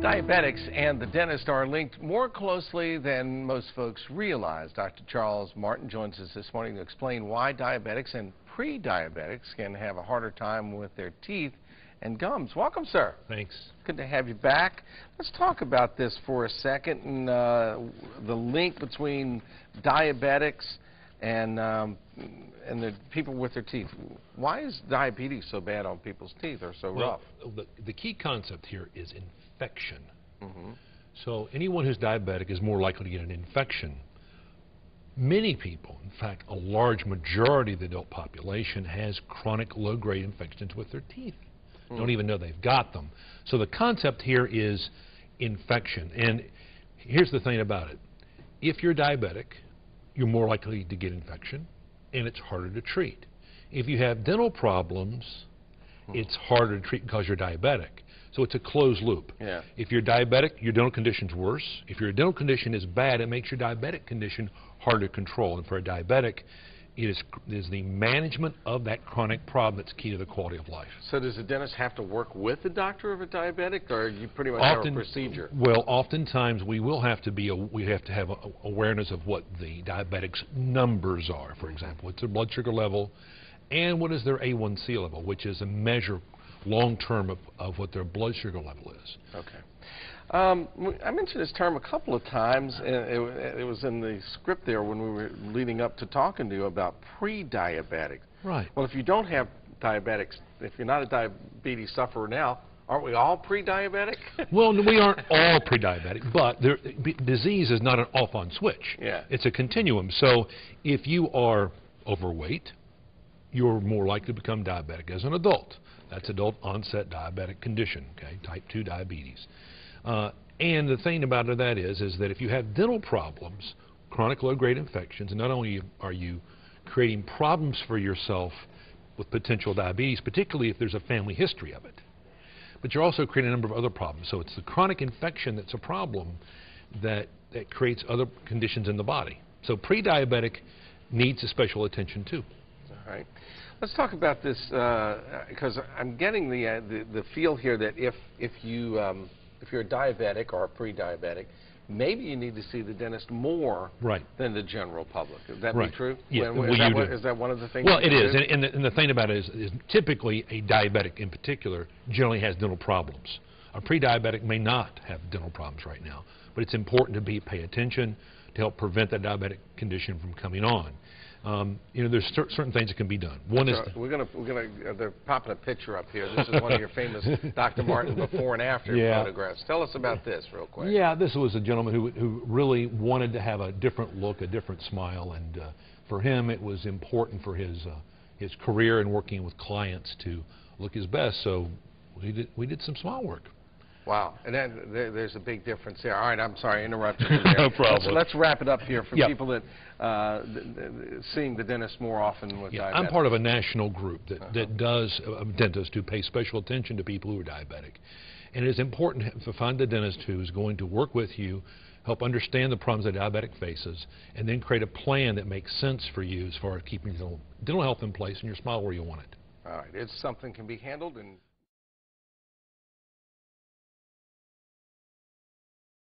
Diabetics and the dentist are linked more closely than most folks realize. Dr. Charles Martin joins us this morning to explain why diabetics and pre-diabetics can have a harder time with their teeth and gums. Welcome, sir. Thanks. Good to have you back. Let's talk about this for a second, and the link between diabetics and the people with their teeth. Why is diabetes so bad on people's teeth, or so rough? The key concept here is infection. So anyone who's diabetic is more likely to get an infection. Many people, in fact, a large majority of the adult population has chronic low-grade infections with their teeth. Don't even know they've got them. So the concept here is infection. And here's the thing about it. If you're diabetic, you're more likely to get infection, and it's harder to treat. If you have dental problems, it's harder to treat because you're diabetic. So it's a closed loop. Yeah. If you're diabetic, your dental condition's worse. If your dental condition is bad, it makes your diabetic condition hard to control. And for a diabetic, it is the management of that chronic problem that's key to the quality of life. So does the dentist have to work with the doctor of a diabetic, or you pretty much have a procedure? Well, oftentimes we have to have awareness of what the diabetic's numbers are. For example, what's their blood sugar level, and what is their A1C level, which is a measure long-term of what their blood sugar level is. Okay. I mentioned this term a couple of times, and it was in the script there when we were leading up to talking to you about pre-diabetic. Right. Well, if you don't have diabetics, if you're not a diabetes sufferer now, aren't we all pre-diabetic? Well, we aren't all pre-diabetic, but disease is not an off-on switch. Yeah. It's a continuum. So if you are overweight, you're more likely to become diabetic as an adult. That's adult onset diabetic condition, okay, type 2 diabetes. And the thing about that is that if you have dental problems, chronic low-grade infections, not only are you creating problems for yourself with potential diabetes, particularly if there's a family history of it, but you're also creating a number of other problems. So it's the chronic infection that's a problem that creates other conditions in the body. So pre-diabetic needs a special attention too. All right. Let's talk about this because I'm getting the feel here that if you're a diabetic or a pre-diabetic, maybe you need to see the dentist more than the general public. Would that be true? Yeah. Is that one of the things? Well, it is. And the thing about it is typically a diabetic in particular generally has dental problems. A pre-diabetic may not have dental problems right now, but it's important to pay attention to help prevent that diabetic condition from coming on. You know, there's certain things that can be done. One is they're popping a picture up here. This is one of your famous Dr. Martin before and after photographs. Tell us about this real quick. Yeah, this was a gentleman who really wanted to have a different look, a different smile, and for him it was important for his career and working with clients to look his best. So we did some smile work. Wow, and then there's a big difference there. All right, I'm sorry, I interrupted you there. No problem. Let's wrap it up here for people that seeing the dentist more often with diabetics. I'm part of a national group that does dentists who pay special attention to people who are diabetic. And it is important to find a dentist who is going to work with you, help understand the problems that diabetic faces, and then create a plan that makes sense for you as far as keeping dental health in place and your smile where you want it. All right, it's something can be handled and